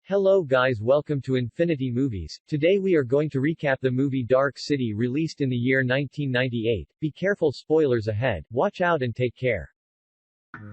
Hello guys, welcome to Infinity Movies. Today we are going to recap the movie Dark City released in the year 1998. Be careful, spoilers ahead. Watch out and take care.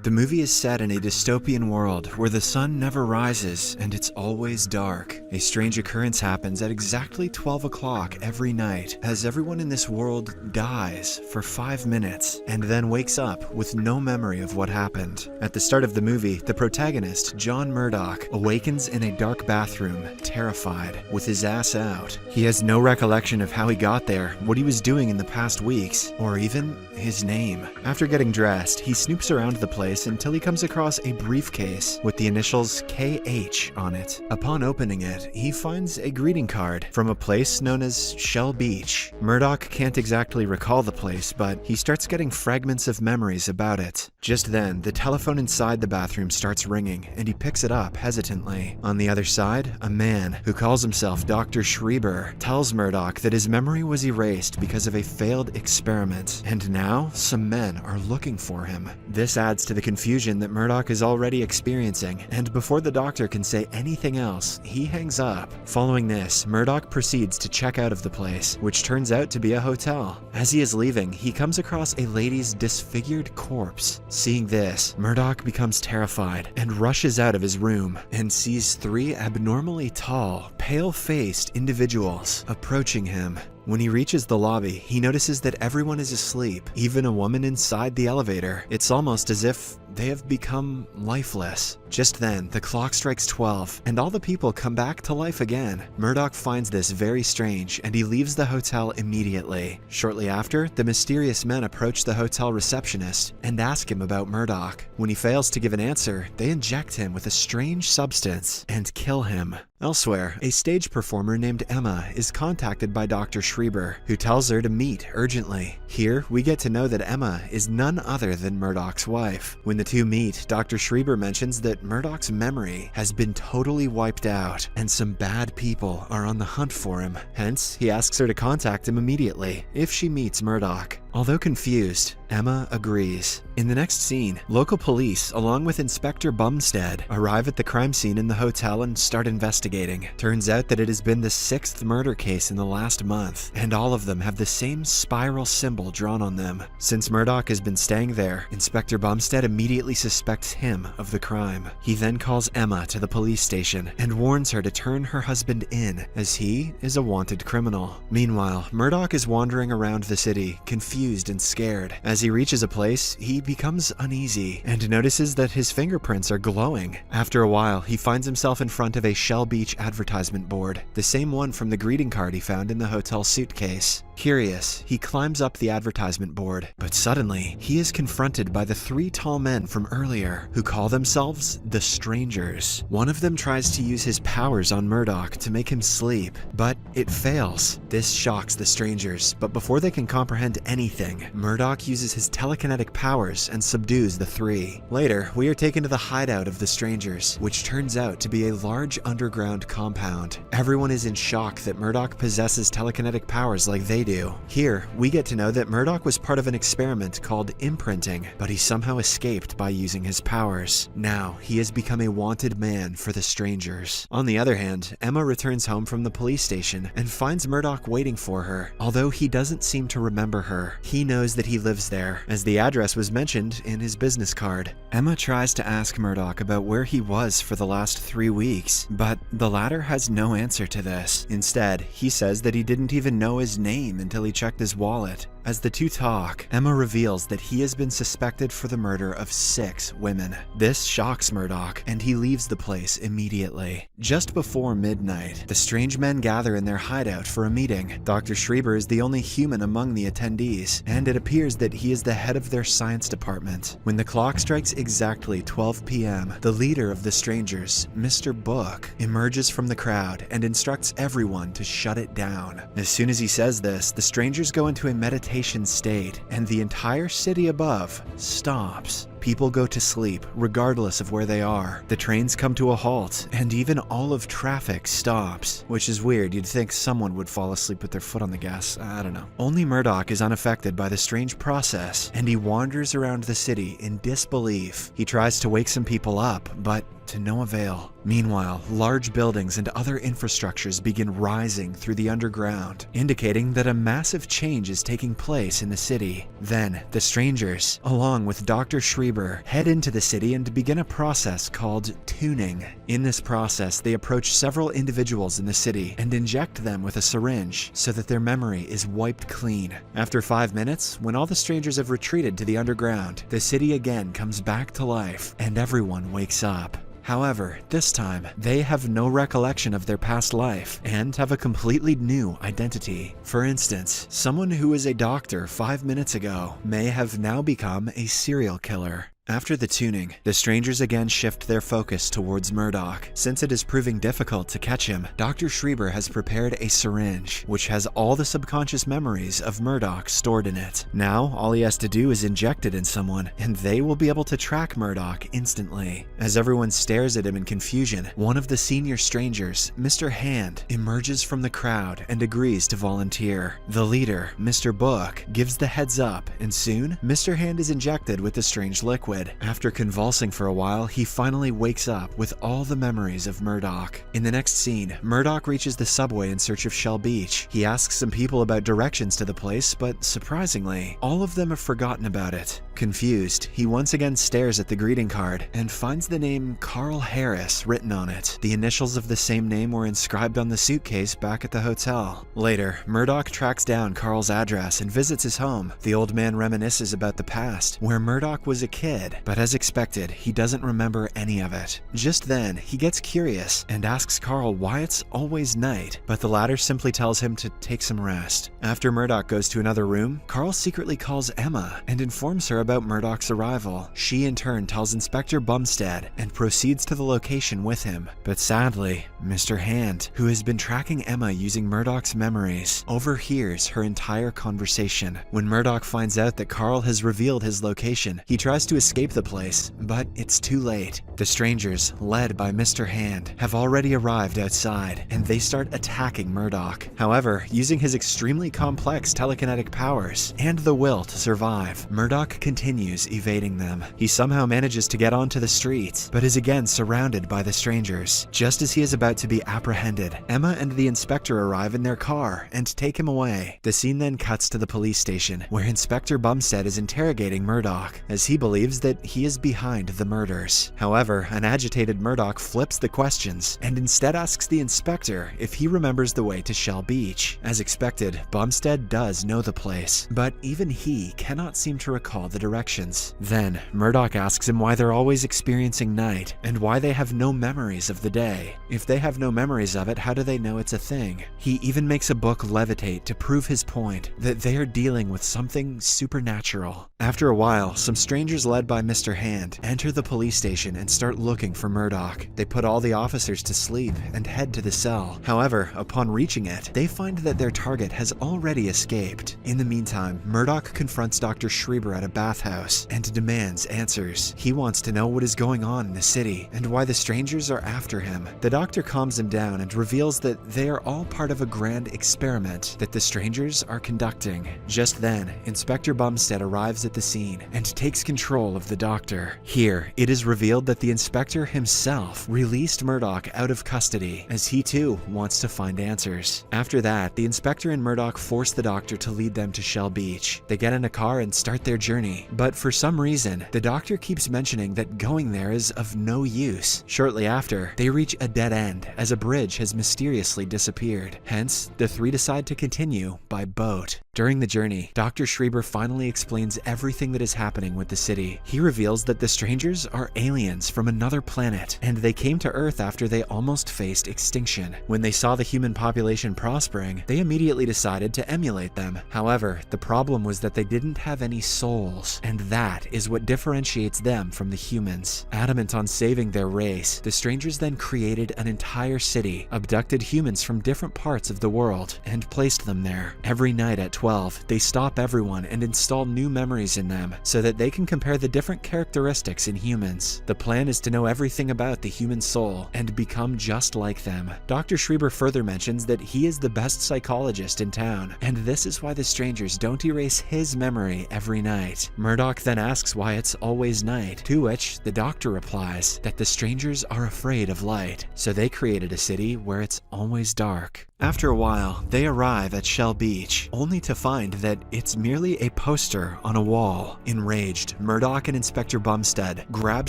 The movie is set in a dystopian world where the sun never rises and it's always dark. A strange occurrence happens at exactly 12 o'clock every night as everyone in this world dies for 5 minutes and then wakes up with no memory of what happened. At the start of the movie, the protagonist, John Murdoch, awakens in a dark bathroom, terrified, with his ass out. He has no recollection of how he got there, what he was doing in the past weeks, or even his name. After getting dressed, he snoops around the place until he comes across a briefcase with the initials KH on it. Upon opening it, he finds a greeting card from a place known as Shell Beach. Murdoch can't exactly recall the place, but he starts getting fragments of memories about it. Just then, the telephone inside the bathroom starts ringing, and he picks it up hesitantly. On the other side, a man, who calls himself Dr. Schreiber, tells Murdoch that his memory was erased because of a failed experiment, and now some men are looking for him. This adds to the confusion that Murdoch is already experiencing, and before the doctor can say anything else, he hangs up. Following this, Murdoch proceeds to check out of the place, which turns out to be a hotel. As he is leaving, he comes across a lady's disfigured corpse. Seeing this, Murdoch becomes terrified and rushes out of his room and sees 3 abnormally tall, pale-faced individuals approaching him. When he reaches the lobby, he notices that everyone is asleep, even a woman inside the elevator. It's almost as if they have become lifeless. Just then, the clock strikes 12, and all the people come back to life again. Murdoch finds this very strange, and he leaves the hotel immediately. Shortly after, the mysterious men approach the hotel receptionist and ask him about Murdoch. When he fails to give an answer, they inject him with a strange substance and kill him. Elsewhere, a stage performer named Emma is contacted by Dr. Schreiber, who tells her to meet urgently. Here, we get to know that Emma is none other than Murdoch's wife. When the two meet, Dr. Schreiber mentions that Murdoch's memory has been totally wiped out, and some bad people are on the hunt for him. Hence, he asks her to contact him immediately if she meets Murdoch. Although confused, Emma agrees. In the next scene, local police, along with Inspector Bumstead, arrive at the crime scene in the hotel and start investigating. Turns out that it has been the 6th murder case in the last month, and all of them have the same spiral symbol drawn on them. Since Murdoch has been staying there, Inspector Bumstead immediately suspects him of the crime. He then calls Emma to the police station and warns her to turn her husband in, as he is a wanted criminal. Meanwhile, Murdoch is wandering around the city, confused and scared. As he reaches a place, he becomes uneasy and notices that his fingerprints are glowing. After a while, he finds himself in front of a Shell Beach advertisement board, the same one from the greeting card he found in the hotel suitcase. Curious, he climbs up the advertisement board, but suddenly, he is confronted by the 3 tall men from earlier, who call themselves the Strangers. One of them tries to use his powers on Murdoch to make him sleep, but it fails. This shocks the Strangers, but before they can comprehend anything, Murdoch uses his telekinetic powers and subdues the 3. Later, we are taken to the hideout of the Strangers, which turns out to be a large underground compound. Everyone is in shock that Murdoch possesses telekinetic powers like they do. Here, we get to know that Murdoch was part of an experiment called imprinting, but he somehow escaped by using his powers. Now, he has become a wanted man for the Strangers. On the other hand, Emma returns home from the police station and finds Murdoch waiting for her. Although he doesn't seem to remember her, he knows that he lives there, as the address was mentioned in his business card. Emma tries to ask Murdoch about where he was for the last 3 weeks, but the latter has no answer to this. Instead, he says that he didn't even know his name until he checked his wallet. As the two talk, Emma reveals that he has been suspected for the murder of 6 women. This shocks Murdoch, and he leaves the place immediately. Just before midnight, the strange men gather in their hideout for a meeting. Dr. Schreiber is the only human among the attendees, and it appears that he is the head of their science department. When the clock strikes exactly 12 p.m., the leader of the Strangers, Mr. Book, emerges from the crowd and instructs everyone to shut it down. As soon as he says this, the Strangers go into a meditation state, and the entire city above stops. People go to sleep, regardless of where they are. The trains come to a halt, and even all of traffic stops. Which is weird, you'd think someone would fall asleep with their foot on the gas, I don't know. Only Murdoch is unaffected by the strange process, and he wanders around the city in disbelief. He tries to wake some people up, but to no avail. Meanwhile, large buildings and other infrastructures begin rising through the underground, indicating that a massive change is taking place in the city. Then, the strangers, along with Dr. Schreiber, head into the city and begin a process called tuning. In this process, they approach several individuals in the city and inject them with a syringe so that their memory is wiped clean. After 5 minutes, when all the strangers have retreated to the underground, the city again comes back to life and everyone wakes up. However, this time, they have no recollection of their past life and have a completely new identity. For instance, someone who was a doctor 5 minutes ago may have now become a serial killer. After the tuning, the strangers again shift their focus towards Murdoch. Since it is proving difficult to catch him, Dr. Schreiber has prepared a syringe, which has all the subconscious memories of Murdoch stored in it. Now, all he has to do is inject it in someone, and they will be able to track Murdoch instantly. As everyone stares at him in confusion, one of the senior strangers, Mr. Hand, emerges from the crowd and agrees to volunteer. The leader, Mr. Book, gives the heads up, and soon, Mr. Hand is injected with the strange liquid. After convulsing for a while, he finally wakes up with all the memories of Murdoch. In the next scene, Murdoch reaches the subway in search of Shell Beach. He asks some people about directions to the place, but surprisingly, all of them have forgotten about it. Confused, he once again stares at the greeting card and finds the name Carl Harris written on it. The initials of the same name were inscribed on the suitcase back at the hotel. Later, Murdoch tracks down Carl's address and visits his home. The old man reminisces about the past, where Murdoch was a kid, but as expected, he doesn't remember any of it. Just then, he gets curious and asks Carl why it's always night, but the latter simply tells him to take some rest. After Murdoch goes to another room, Carl secretly calls Emma and informs her about Murdoch's arrival. She in turn tells Inspector Bumstead and proceeds to the location with him. But sadly, Mr. Hand, who has been tracking Emma using Murdoch's memories, overhears her entire conversation. When Murdoch finds out that Carl has revealed his location, he tries to escape the place, but it's too late. The strangers, led by Mr. Hand, have already arrived outside, and they start attacking Murdoch. However, using his extremely complex telekinetic powers and the will to survive, Murdoch continues evading them. He somehow manages to get onto the streets, but is again surrounded by the strangers. Just as he is about to be apprehended, Emma and the inspector arrive in their car and take him away. The scene then cuts to the police station, where Inspector Bumstead is interrogating Murdoch, as he believes that he is behind the murders. However, an agitated Murdoch flips the questions and instead asks the inspector if he remembers the way to Shell Beach. As expected, Bumstead does know the place, but even he cannot seem to recall the directions. Then, Murdoch asks him why they're always experiencing night and why they have no memories of the day. If they have no memories of it, how do they know it's a thing? He even makes a book levitate to prove his point that they are dealing with something supernatural. After a while, some strangers led by Mr. Hand enter the police station and start looking for Murdoch. They put all the officers to sleep and head to the cell. However, upon reaching it, they find that their target has already escaped. In the meantime, Murdoch confronts Dr. Schreiber at a bathhouse and demands answers. He wants to know what is going on in the city and why the strangers are after him. The doctor calms him down and reveals that they are all part of a grand experiment that the strangers are conducting. Just then, Inspector Bumstead arrives at the scene and takes control of the doctor. Here, it is revealed that the inspector himself released Murdoch out of custody, as he too wants to find answers. After that, the inspector and Murdoch force the doctor to lead them to Shell Beach. They get in a car and start their journey, but for some reason, the doctor keeps mentioning that going there is of no use. Shortly after, they reach a dead end, as a bridge has mysteriously disappeared. Hence, the three decide to continue by boat. During the journey, Dr. Schreiber finally explains everything that is happening with the city. He reveals that the strangers are aliens from another planet, and they came to Earth after they almost faced extinction. When they saw the human population prospering, they immediately decided to emulate them. However, the problem was that they didn't have any souls, and that is what differentiates them from the humans. Adamant on saving their race, the strangers then created an entire city, abducted humans from different parts of the world, and placed them there. Every night at 12, they stop everyone and install new memories in them so that they can compare the different characteristics in humans. The plan is to know everything about the human soul and become just like them. Dr. Schreiber further mentions that he is the best psychologist in town, and this is why the strangers don't erase his memory every night. Murdoch then asks why it's always night, to which the doctor replies that the strangers are afraid of light, so they created a city where it's always dark. After a while, they arrive at Shell Beach, only to find that it's merely a poster on a wall. Enraged, Murdoch and Inspector Bumstead grab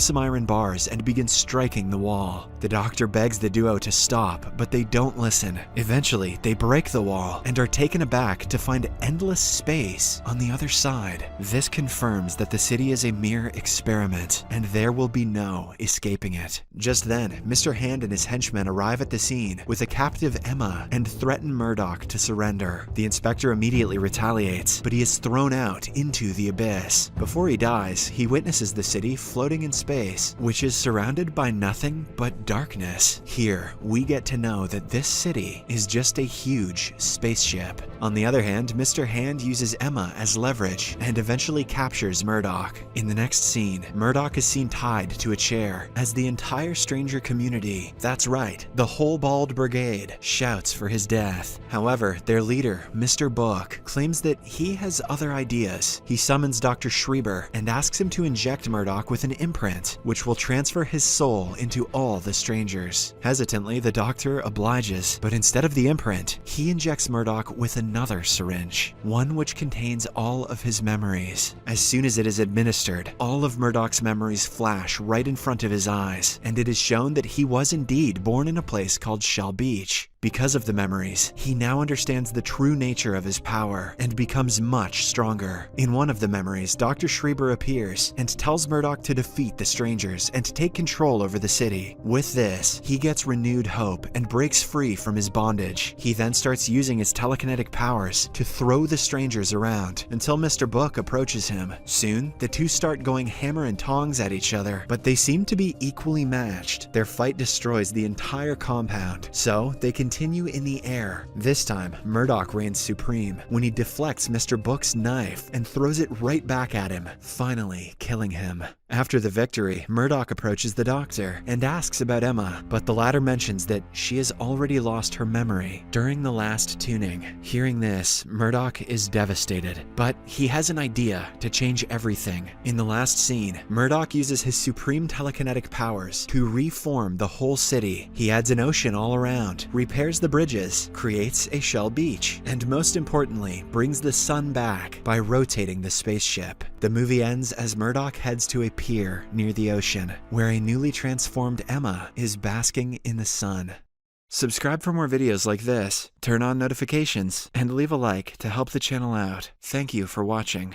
some iron bars and begin striking the wall. The doctor begs the duo to stop, but they don't listen. Eventually, they break the wall and are taken aback to find endless space on the other side. This confirms that the city is a mere experiment, and there will be no escaping it. Just then, Mr. Hand and his henchmen arrive at the scene with a captive Emma and threaten Murdoch to surrender. The inspector immediately retaliates, but he is thrown out into the abyss. Before he dies, he witnesses the city floating in space, which is surrounded by nothing but darkness. Here, we get to know that this city is just a huge spaceship. On the other hand, Mr. Hand uses Emma as leverage and eventually captures Murdoch. In the next scene, Murdoch is seen tied to a chair as the entire stranger community, that's right, the whole Bald Brigade, shouts for his death. However, their leader, Mr. Book, claims that he has other ideas. He summons Dr. Schreiber and asks him to inject Murdoch with an imprint, which will transfer his soul into all the strangers. Hesitantly, the doctor obliges, but instead of the imprint, he injects Murdoch with another syringe, one which contains all of his memories. As soon as it is administered, all of Murdoch's memories flash right in front of his eyes, and it is shown that he was indeed born in a place called Shell Beach. Because of the memories, he now understands the true nature of his power and becomes much stronger. In one of the memories, Dr. Schreiber appears and tells Murdoch to defeat the strangers and take control over the city. With this, he gets renewed hope and breaks free from his bondage. He then starts using his telekinetic powers to throw the strangers around until Mr. Book approaches him. Soon, the two start going hammer and tongs at each other, but they seem to be equally matched. Their fight destroys the entire compound, so they continue in the air. This time, Murdoch reigns supreme when he deflects Mr. Book's knife and throws it right back at him, finally killing him. After the victory, Murdoch approaches the doctor and asks about Emma, but the latter mentions that she has already lost her memory during the last tuning. Hearing this, Murdoch is devastated, but he has an idea to change everything. In the last scene, Murdoch uses his supreme telekinetic powers to reform the whole city. He adds an ocean all around, repairs the bridges, creates a Shell Beach, and most importantly, brings the sun back by rotating the spaceship. The movie ends as Murdoch heads to a pier near the ocean, where a newly transformed Emma is basking in the sun. Subscribe for more videos like this, turn on notifications, and leave a like to help the channel out. Thank you for watching.